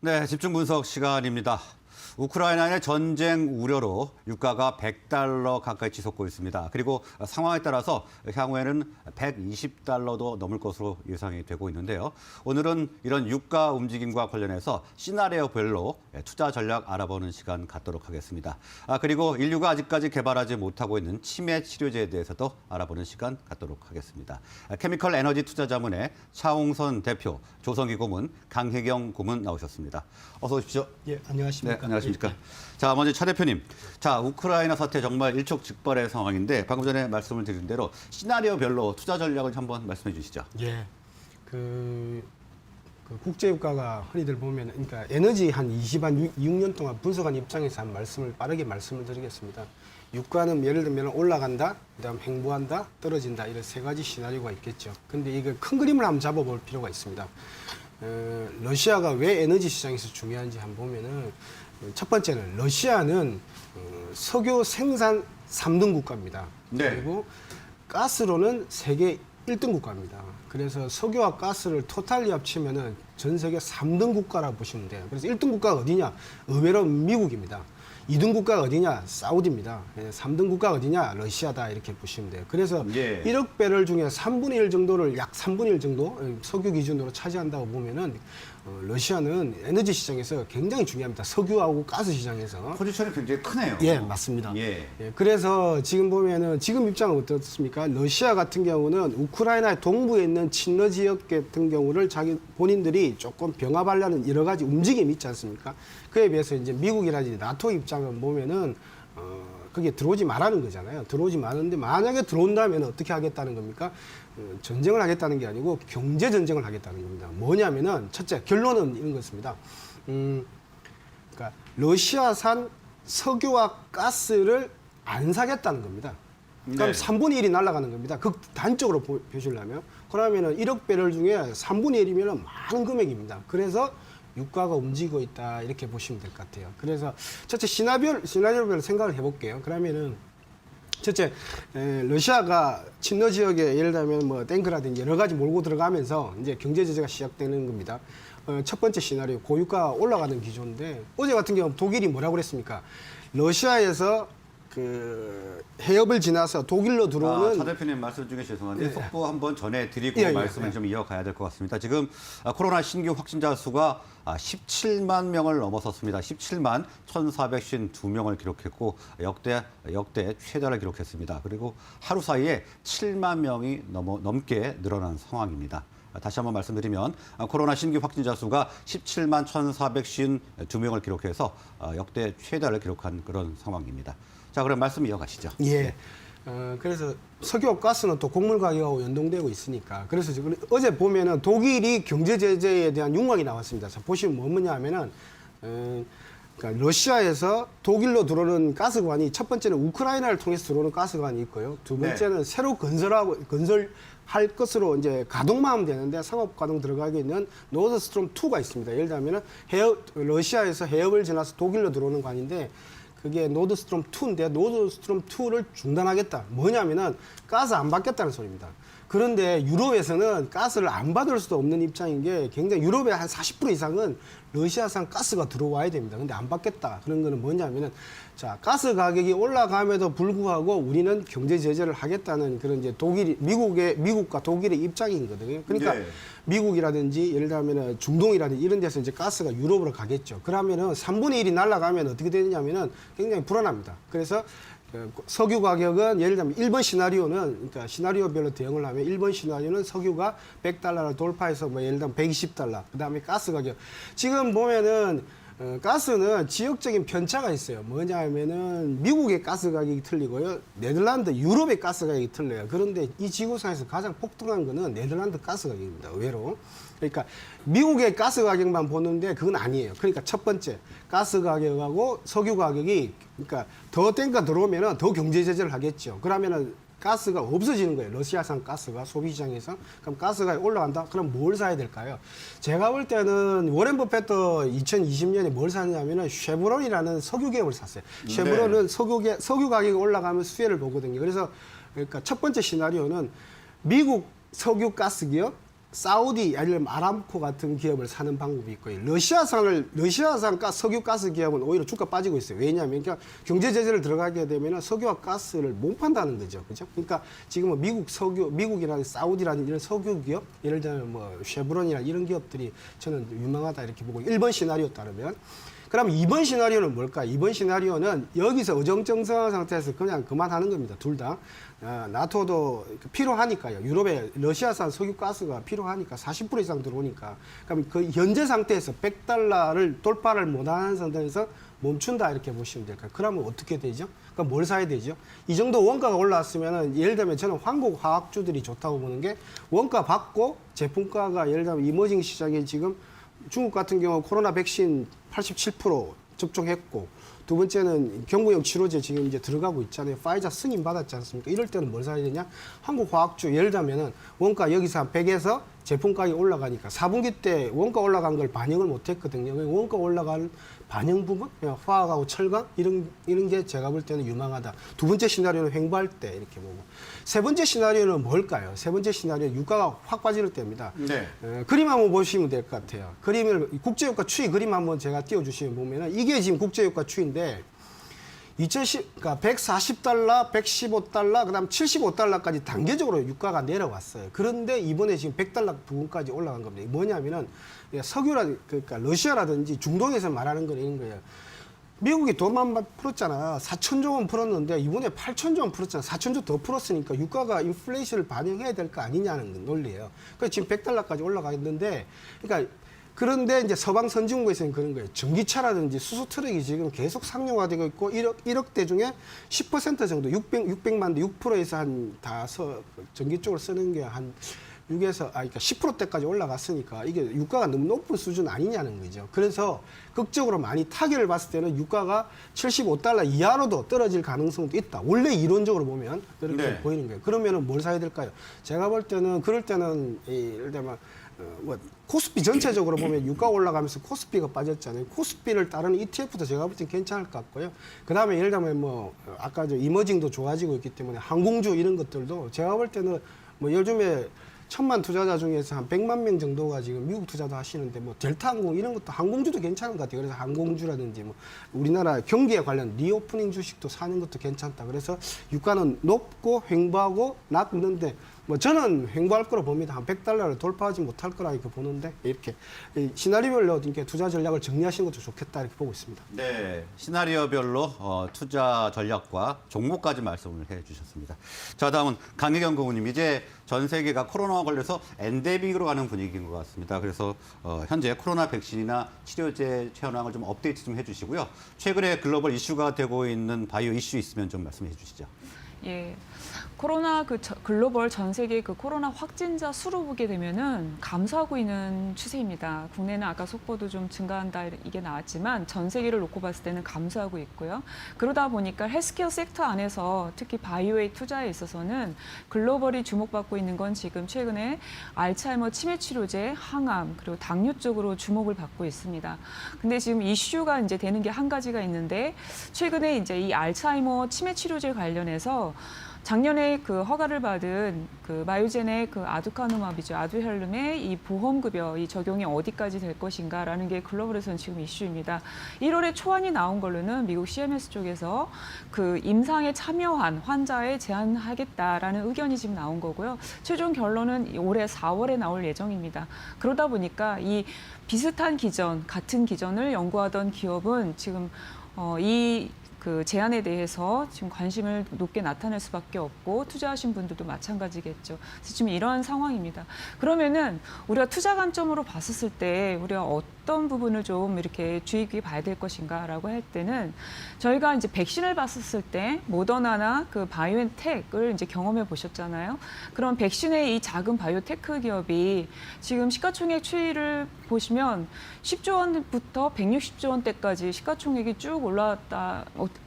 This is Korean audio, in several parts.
네, 집중 분석 시간입니다. 우크라이나의 전쟁 우려로 유가가 $100 가까이 치솟고 있습니다. 그리고 상황에 따라서 향후에는 $120도 넘을 것으로 예상이 되고 있는데요. 오늘은 이런 유가 움직임과 관련해서 시나리오별로 투자 전략 알아보는 시간 갖도록 하겠습니다. 그리고 인류가 아직까지 개발하지 못하고 있는 치매 치료제에 대해서도 알아보는 시간 갖도록 하겠습니다. 케미컬 에너지 투자 자문의 차홍선 대표, 조성기 고문, 강혜경 고문 나오셨습니다. 어서 오십시오. 예, 안녕하십니까. 네, 안녕하십니까. 자, 먼저 차 대표님. 자, 우크라이나 사태 정말 일촉즉발의 상황인데 방금 전에 말씀을 드린 대로 시나리오별로 투자 전략을 한번 말씀해 주시죠. 예. 그 국제유가가 흔히들 보면, 그러니까 에너지 한 26년 동안 분석한 입장에서 빠르게 말씀을 드리겠습니다. 유가는 예를 들면 올라간다, 그다음 횡보한다, 떨어진다, 이런 세 가지 시나리오가 있겠죠. 근데 이거 큰 그림을 한번 잡아볼 필요가 있습니다. 러시아가 왜 에너지 시장에서 중요한지 한번 보면은, 첫 번째는 러시아는 석유 생산 3등 국가입니다. 네. 그리고 가스로는 세계 1등 국가입니다. 그래서 석유와 가스를 토탈리 합치면은 전 세계 3등 국가라고 보시면 돼요. 그래서 1등 국가가 어디냐? 의외로 미국입니다. 2등 국가가 어디냐? 사우디입니다. 3등 국가가 어디냐? 러시아다, 이렇게 보시면 돼요. 그래서 예. 1억 배럴 중에 3분의 1 정도를, 약 3분의 1 정도 석유 기준으로 차지한다고 보면은 러시아는 에너지 시장에서 굉장히 중요합니다. 석유하고 가스 시장에서. 포지션이 굉장히 크네요. 예, 맞습니다. 예. 예, 그래서 지금 보면은 지금 입장은 어떻습니까? 러시아 같은 경우는 우크라이나 동부에 있는 친러 지역 같은 경우를 본인들이 조금 병합하려는 여러 가지 움직임이 있지 않습니까? 그에 비해서 이제 미국이라든지 나토 입장을 보면은 그게 들어오지 말라는 거잖아요. 들어오지 마는데 만약에 들어온다면 어떻게 하겠다는 겁니까? 전쟁을 하겠다는 게 아니고 경제 전쟁을 하겠다는 겁니다. 뭐냐면은 첫째, 결론은 이런 것입니다. 그러니까 러시아산 석유와 가스를 안 사겠다는 겁니다. 그럼 네. 3분의 1이 날아가는 겁니다. 극단적으로 보시려면. 그러면은 1억 배럴 중에 3분의 1이면 많은 금액입니다. 그래서 유가가 움직이고 있다, 이렇게 보시면 될 것 같아요. 그래서 첫째 시나리오별로 생각을 해볼게요. 그러면은 첫째, 러시아가 친러 지역에 예를 들면 뭐 탱크라든지 여러 가지 몰고 들어가면서 이제 경제 제재가 시작되는 겁니다. 첫 번째 시나리오, 고유가 올라가는 기조인데, 어제 같은 경우 독일이 뭐라고 그랬습니까? 러시아에서 그 해협을 지나서 독일로 들어오는. 차 대표님 말씀 중에 죄송한데 속보 한번 전해드리고 예, 예, 말씀을 예. 좀 이어가야 될 것 같습니다. 지금 코로나 신규 확진자 수가 17만 명을 넘어섰습니다. 17만 1,452명을 기록했고 역대 최다를 기록했습니다. 그리고 하루 사이에 7만 명이 넘게 늘어난 상황입니다. 다시 한번 말씀드리면 코로나 신규 확진자 수가 17만 1,452명을 기록해서 역대 최다를 기록한 그런 상황입니다. 자, 그럼 말씀 이어가시죠. 예. 네. 그래서 석유와 가스는 또 곡물 가격하고 연동되고 있으니까. 그래서 지금 어제 보면은 독일이 경제 제재에 대한 윤곽이 나왔습니다. 자, 보시면 뭐냐 하면은, 그러니까 러시아에서 독일로 들어오는 가스관이, 첫 번째는 우크라이나를 통해서 들어오는 가스관이 있고요. 두 번째는 새로 건설할 것으로 이제 가동만 하면 되는데 상업 가동 들어가게 있는 노드스트롬 2가 있습니다. 예를 들면 러시아에서 해협을 지나서 독일로 들어오는 관인데, 그게 노드스트롬 2인데 노드스트롬 2를 중단하겠다. 뭐냐면은 가스 안 받겠다는 소리입니다. 그런데 유럽에서는 가스를 안 받을 수도 없는 입장인 게, 굉장히 유럽의 한 40% 이상은 러시아산 가스가 들어와야 됩니다. 근데 안 받겠다. 그런 거는 뭐냐면은, 자, 가스 가격이 올라감에도 불구하고 우리는 경제 제재를 하겠다는 그런 이제 미국과 독일의 입장이거든요. 그러니까 네. 미국이라든지 예를 들면 중동이라든지 이런 데서 이제 가스가 유럽으로 가겠죠. 그러면은 3분의 1이 날아가면 어떻게 되느냐면은 굉장히 불안합니다. 그래서 석유 가격은 예를 들면 1번 시나리오는, 그러니까 시나리오별로 대응을 하면 1번 시나리오는 석유가 $100를 돌파해서 뭐 예를 들면 $120, 그다음에 가스 가격. 지금 보면은 가스는 지역적인 편차가 있어요. 뭐냐 하면은 미국의 가스 가격이 틀리고요. 네덜란드, 유럽의 가스 가격이 틀려요. 그런데 이 지구상에서 가장 폭등한 거는 네덜란드 가스 가격입니다. 의외로. 그러니까 미국의 가스 가격만 보는데 그건 아니에요. 그러니까 첫 번째, 가스 가격하고 석유 가격이, 그러니까 더 땡겨 들어오면은 더 경제 제재를 하겠죠. 그러면은 가스가 없어지는 거예요. 러시아산 가스가 소비시장에서. 그럼 가스가 올라간다? 그럼 뭘 사야 될까요? 제가 볼 때는 워렌 버핏도 2020년에 뭘 샀냐면은 쉐브론이라는 석유 기업을 샀어요. 쉐브론은 석유 가격이 올라가면 수혜를 보거든요. 그래서 그러니까 첫 번째 시나리오는 미국 석유 가스 기업, 사우디 아니면 아람코 같은 기업을 사는 방법이 있고요. 러시아산 석유 가스 기업은 오히려 주가 빠지고 있어요. 왜냐하면 그러니까 경제 제재를 들어가게 되면 석유와 가스를 못 판다는 거죠. 그죠? 그러니까 지금은 미국이라는 사우디라는 이런 석유 기업, 예를 들면 뭐 쉐브론이나 이런 기업들이 저는 유망하다 이렇게 보고 1번 시나리오 따르면 그럼 2번 시나리오는 뭘까? 2번 시나리오는 여기서 어정쩡성한 상태에서 그냥 그만하는 겁니다. 둘 다. 나토도 필요하니까요. 유럽에 러시아산 석유가스가 필요하니까 40% 이상 들어오니까. 그럼 그 현재 상태에서 100달러를 돌파를 못하는 상태에서 멈춘다 이렇게 보시면 될까요? 그러면 어떻게 되죠? 그럼 뭘 사야 되죠? 이 정도 원가가 올라왔으면은 예를 들면 저는 한국 화학주들이 좋다고 보는 게 원가 받고 제품가가 예를 들면 이머징 시장에 지금 중국 같은 경우 코로나 백신 87% 접종했고 두 번째는 경구용 치료제 지금 이제 들어가고 있잖아요. 파이자 승인 받았지 않습니까? 이럴 때는 뭘 사야 되냐? 한국 화학주 예를 들면은 원가 여기서 한 100에서 제품 가격이 올라가니까 4분기 때 원가 올라간 걸 반영을 못 했거든요. 원가 올라간 반영 부분, 그냥 화학하고 철강 이런 게 제가 볼 때는 유망하다. 두 번째 시나리오는 횡보할 때 이렇게 보고. 세 번째 시나리오는 뭘까요? 세 번째 시나리오 유가가 확 빠질 때입니다. 네. 그림 한번 보시면 될 것 같아요. 그림을 국제유가 추이 그림 한번 제가 띄워주시면 보면은 이게 지금 국제유가 추이인데 그러니까 140달러, 115달러, 그다음 75달러까지 단계적으로 유가가 내려왔어요. 그런데 이번에 지금 100달러 부근까지 올라간 겁니다. 뭐냐면은 그러니까 러시아라든지 중동에서 말하는 건 이런 거예요. 미국이 돈만 풀었잖아. 4천조 원 풀었는데 이번에 8천조 원 풀었잖아. 4천조 더 풀었으니까 유가가 인플레이션을 반영해야 될 거 아니냐는 논리예요. 그래서 지금 100달러까지 올라가겠는데, 그러니까 그런데 이제 서방 선진국에서는 그런 거예요. 전기차라든지 수소 트럭이 지금 계속 상용화되고 있고 1억 대 중에 10% 정도 600만 대 6%에서 전기 쪽으로 쓰는 게 한 6에서 그러니까 10%대까지 올라갔으니까 이게 유가가 너무 높은 수준 아니냐는 거죠. 그래서 극적으로 많이 타결을 봤을 때는 유가가 75달러 이하로도 떨어질 가능성도 있다. 원래 이론적으로 보면 그렇게 네. 보이는 거예요. 그러면은 뭘 사야 될까요? 제가 볼 때는 그럴 때는 예를 들면 코스피 전체적으로 보면 유가 올라가면서 코스피가 빠졌잖아요. 코스피를 따르는 ETF도 제가 볼 땐 괜찮을 것 같고요. 그다음에 예를 들면 아까 이머징도 좋아지고 있기 때문에 항공주 이런 것들도 제가 볼 때는 요즘에 1,000만 투자자 중에서 한 100만 명 정도가 지금 미국 투자도 하시는데 델타 항공 이런 것도 항공주도 괜찮은 것 같아요. 그래서 항공주라든지 우리나라 경기에 관련 리오프닝 주식도 사는 것도 괜찮다. 그래서 유가는 높고 횡보하고 낮는데 저는 횡보할 거로 봅니다. 한 100달러를 돌파하지 못할 거라 이렇게 보는데 이렇게 시나리오별로 이렇게 투자 전략을 정리하시는 것도 좋겠다 이렇게 보고 있습니다. 네, 시나리오별로 투자 전략과 종목까지 말씀을 해주셨습니다. 자, 다음은 강혜경 고문님. 이제 전 세계가 코로나와 걸려서 엔데믹으로 가는 분위기인 것 같습니다. 그래서 현재 코로나 백신이나 치료제 현황을 좀 업데이트 좀 해주시고요. 최근에 글로벌 이슈가 되고 있는 바이오 이슈 있으면 좀 말씀해 주시죠. 예. 코로나 글로벌 전 세계 코로나 확진자 수로 보게 되면은 감소하고 있는 추세입니다. 국내는 아까 속보도 좀 증가한다 이게 나왔지만 전 세계를 놓고 봤을 때는 감소하고 있고요. 그러다 보니까 헬스케어 섹터 안에서 특히 바이오의 투자에 있어서는 글로벌이 주목받고 있는 건 지금 최근에 알츠하이머 치매 치료제, 항암 그리고 당뇨 쪽으로 주목을 받고 있습니다. 근데 지금 이슈가 이제 되는 게 한 가지가 있는데 최근에 이제 이 알츠하이머 치매 치료제 관련해서 작년에 허가를 받은 마유젠의 아두카누맙이죠. 아두헬름의 이 보험급여 이 적용이 어디까지 될 것인가라는 게 글로벌에서는 지금 이슈입니다. 1월에 초안이 나온 걸로는 미국 CMS 쪽에서 임상에 참여한 환자에 제한하겠다라는 의견이 지금 나온 거고요. 최종 결론은 올해 4월에 나올 예정입니다. 그러다 보니까 이 비슷한 기전, 같은 기전을 연구하던 기업은 지금 제안에 대해서 지금 관심을 높게 나타낼 수밖에 없고 투자하신 분들도 마찬가지겠죠. 그래서 지금 이러한 상황입니다. 그러면은 우리가 투자 관점으로 봤었을 때 우리가 어떤 부분을 좀 이렇게 주의 깊게 봐야 될 것인가라고 할 때는 저희가 이제 백신을 봤었을 때 모더나나 바이오엔텍을 이제 경험해 보셨잖아요. 그럼 백신의 이 작은 바이오테크 기업이 지금 시가총액 추이를 보시면 10조 원부터 160조 원대까지 시가총액이 쭉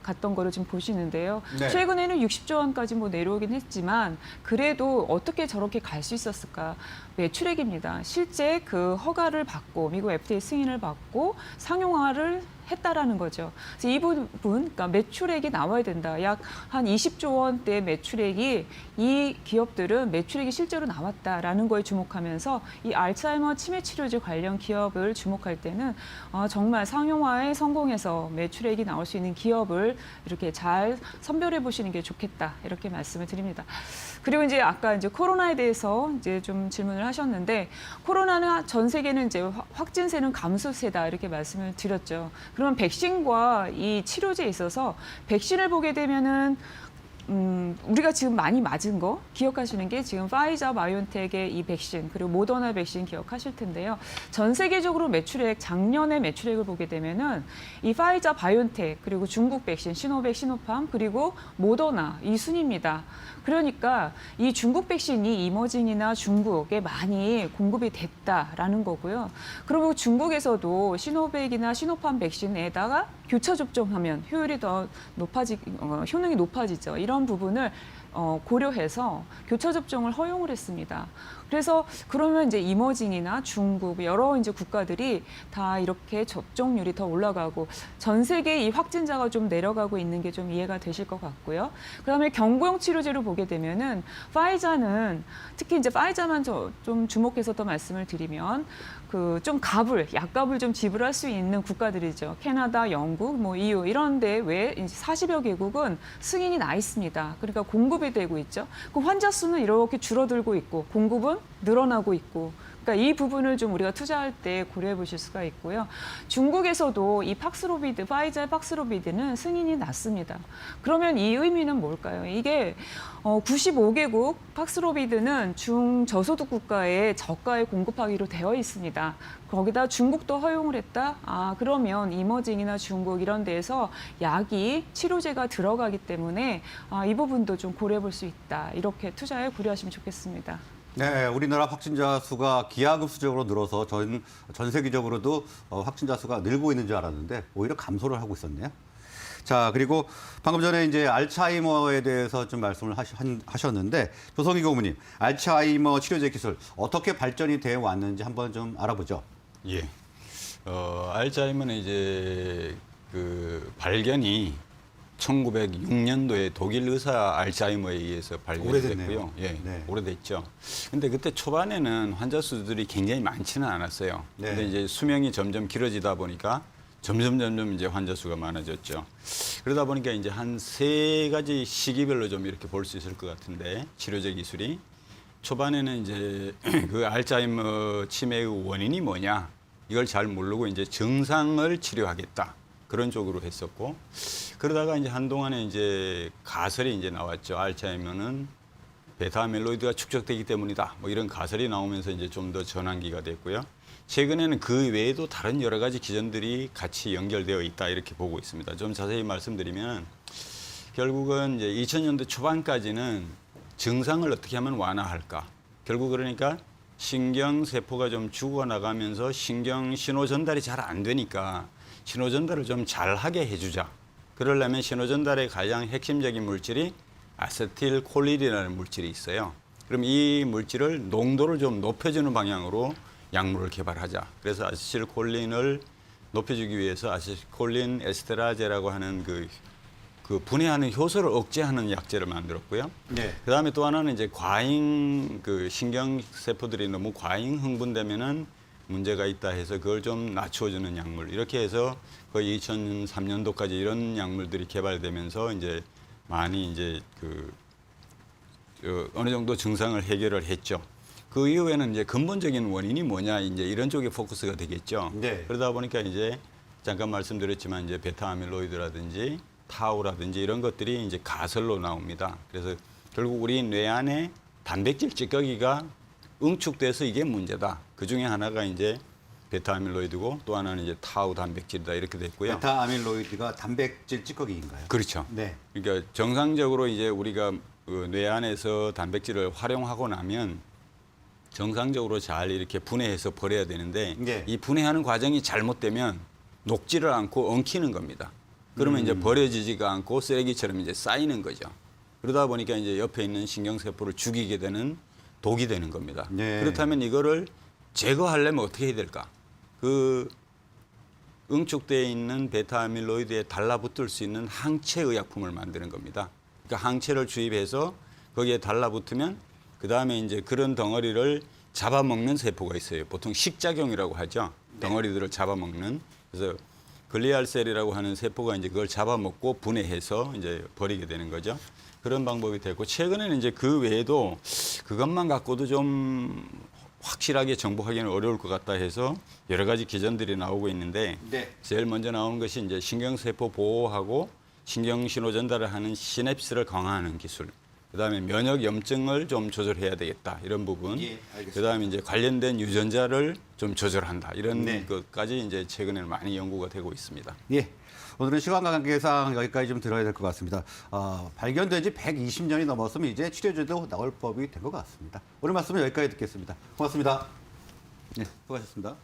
갔던 거를 지금 보시는데요. 네. 최근에는 60조 원까지 내려오긴 했지만 그래도 어떻게 저렇게 갈 수 있었을까? 매출액입니다. 실제 허가를 받고 미국 FDA 승인을 받고 상용화를 했다라는 거죠. 그래서 이 부분, 그러니까 매출액이 나와야 된다. 약 한 20조 원대 매출액이 이 기업들은 매출액이 실제로 나왔다라는 거에 주목하면서 이 알츠하이머 치매 치료제 관련 기업을 주목할 때는 정말 상용화에 성공해서 매출액이 나올 수 있는 기업을 이렇게 잘 선별해 보시는 게 좋겠다 이렇게 말씀을 드립니다. 그리고 이제 아까 이제 코로나에 대해서 이제 좀 질문을 하셨는데 코로나는 전 세계는 이제 확진세는 감소세다 이렇게 말씀을 드렸죠. 그러면 백신과 이 치료제에 있어서 백신을 보게 되면은 우리가 지금 많이 맞은 거 기억하시는 게 지금 파이자 바이온텍의 이 백신 그리고 모더나 백신 기억하실 텐데요. 전 세계적으로 매출액 작년의 매출액을 보게 되면은 이 파이자 바이온텍 그리고 중국 백신 시노백 시노팜 그리고 모더나 이 순입니다. 그러니까 이 중국 백신이 이머징이나 중국에 많이 공급이 됐다라는 거고요. 그리고 중국에서도 시노백이나 시노팜 백신에다가 교차 접종하면 효율이 더 효능이 높아지죠. 이런 부분을 고려해서 교차 접종을 허용을 했습니다. 그래서 그러면 이제 이머징이나 중국 여러 이제 국가들이 다 이렇게 접종률이 더 올라가고 전 세계 이 확진자가 좀 내려가고 있는 게 좀 이해가 되실 것 같고요. 그다음에 경구용 치료제로 보게 되면은 파이자는 특히 이제 파이자만 좀 주목해서 더 말씀을 드리면 그 좀 약값을 좀 지불할 수 있는 국가들이죠. 캐나다, 영국, 뭐 EU 이런데 왜 40여 개국은 승인이 나 있습니다. 그러니까 공급이 되고 있죠. 그 환자 수는 이렇게 줄어들고 있고 공급은 늘어나고 있고. 그러니까 이 부분을 좀 우리가 투자할 때 고려해 보실 수가 있고요. 중국에서도 이 팍스로비드, 파이자의 팍스로비드는 승인이 났습니다. 그러면 이 의미는 뭘까요? 이게 95개국 팍스로비드는 중저소득 국가에 저가에 공급하기로 되어 있습니다. 거기다 중국도 허용을 했다? 그러면 이머징이나 중국 이런 데에서 약이 치료제가 들어가기 때문에 이 부분도 좀 고려해 볼 수 있다. 이렇게 투자에 고려하시면 좋겠습니다. 네, 우리나라 확진자 수가 기하급수적으로 늘어서 전 세계적으로도 확진자 수가 늘고 있는 줄 알았는데 오히려 감소를 하고 있었네요. 자, 그리고 방금 전에 이제 알츠하이머에 대해서 좀 말씀을 하셨는데 조성희 고문님, 알츠하이머 치료제 기술 어떻게 발전이 되어 왔는지 한번 좀 알아보죠. 예. 알츠하이머는 이제 그 발견이 1906년도에 독일 의사 알츠하이머에 의해서 발견이 됐고요. 예, 네. 오래됐죠. 근데 그때 초반에는 환자 수들이 굉장히 많지는 않았어요. 네. 근데 이제 수명이 점점 길어지다 보니까 점점 이제 환자 수가 많아졌죠. 그러다 보니까 이제 한 3가지 시기별로 좀 이렇게 볼 수 있을 것 같은데 치료제 기술이 초반에는 이제 그 알츠하이머 치매의 원인이 뭐냐 이걸 잘 모르고 이제 증상을 치료하겠다. 그런 쪽으로 했었고 그러다가 이제 한동안에 이제 가설이 이제 나왔죠. 알츠하이머는 베타 아밀로이드가 축적되기 때문이다. 뭐 이런 가설이 나오면서 이제 좀 더 전환기가 됐고요. 최근에는 그 외에도 다른 여러 가지 기전들이 같이 연결되어 있다 이렇게 보고 있습니다. 좀 자세히 말씀드리면 결국은 이제 2000년대 초반까지는 증상을 어떻게 하면 완화할까. 결국 그러니까 신경 세포가 좀 죽어나가면서 신경 신호 전달이 잘 안 되니까 신호 전달을 좀 잘하게 해주자. 그러려면 신호 전달의 가장 핵심적인 물질이 아세틸콜린이라는 물질이 있어요. 그럼 이 물질을 농도를 좀 높여주는 방향으로 약물을 개발하자. 그래서 아세틸콜린을 높여주기 위해서 아세틸콜린 에스테라제라고 하는 그 분해하는 효소를 억제하는 약제를 만들었고요. 네. 그다음에 또 하나는 이제 과잉 그 신경 세포들이 너무 과잉 흥분되면은 문제가 있다 해서 그걸 좀 낮춰주는 약물 이렇게 해서 거의 2003년도까지 이런 약물들이 개발되면서 이제 많이 이제 어느 정도 증상을 해결을 했죠. 그 이후에는 이제 근본적인 원인이 뭐냐 이제 이런 쪽에 포커스가 되겠죠. 네. 그러다 보니까 이제 잠깐 말씀드렸지만 이제 베타 아밀로이드라든지 타우라든지 이런 것들이 이제 가설로 나옵니다. 그래서 결국 우리 뇌 안에 단백질 찌꺼기가 응축돼서 이게 문제다. 그 중에 하나가 이제 베타 아밀로이드고 또 하나는 이제 타우 단백질이다 이렇게 됐고요. 베타 아밀로이드가 단백질 찌꺼기인가요? 그렇죠. 네. 그러니까 정상적으로 이제 우리가 그 뇌 안에서 단백질을 활용하고 나면 정상적으로 잘 이렇게 분해해서 버려야 되는데 네. 이 분해하는 과정이 잘못되면 녹지를 않고 엉키는 겁니다. 그러면 이제 버려지지가 않고 쓰레기처럼 이제 쌓이는 거죠. 그러다 보니까 이제 옆에 있는 신경세포를 죽이게 되는 독이 되는 겁니다. 네. 그렇다면 이거를 제거하려면 어떻게 해야 될까? 그 응축되어 있는 베타아밀로이드에 달라붙을 수 있는 항체 의약품을 만드는 겁니다. 그러니까 항체를 주입해서 거기에 달라붙으면 그 다음에 이제 그런 덩어리를 잡아먹는 세포가 있어요. 보통 식작용이라고 하죠. 덩어리들을 잡아먹는. 그래서 글리알셀이라고 하는 세포가 이제 그걸 잡아먹고 분해해서 이제 버리게 되는 거죠. 그런 방법이 되고 최근에는 이제 그 외에도 그것만 갖고도 좀 확실하게 정복하기는 어려울 것 같다 해서 여러 가지 기전들이 나오고 있는데 네. 제일 먼저 나오는 것이 이제 신경세포 보호하고 신경신호 전달을 하는 시냅스를 강화하는 기술. 그다음에 면역 염증을 좀 조절해야 되겠다 이런 부분. 예, 알겠습니다. 그다음에 이제 관련된 유전자를 좀 조절한다 이런 네. 것까지 이제 최근에는 많이 연구가 되고 있습니다. 예. 오늘은 시간 관계상 여기까지 좀 들어야 될 것 같습니다. 발견된 지 120년이 넘었으면 이제 치료제도 나올 법이 된 것 같습니다. 오늘 말씀은 여기까지 듣겠습니다. 고맙습니다. 네, 수고하셨습니다.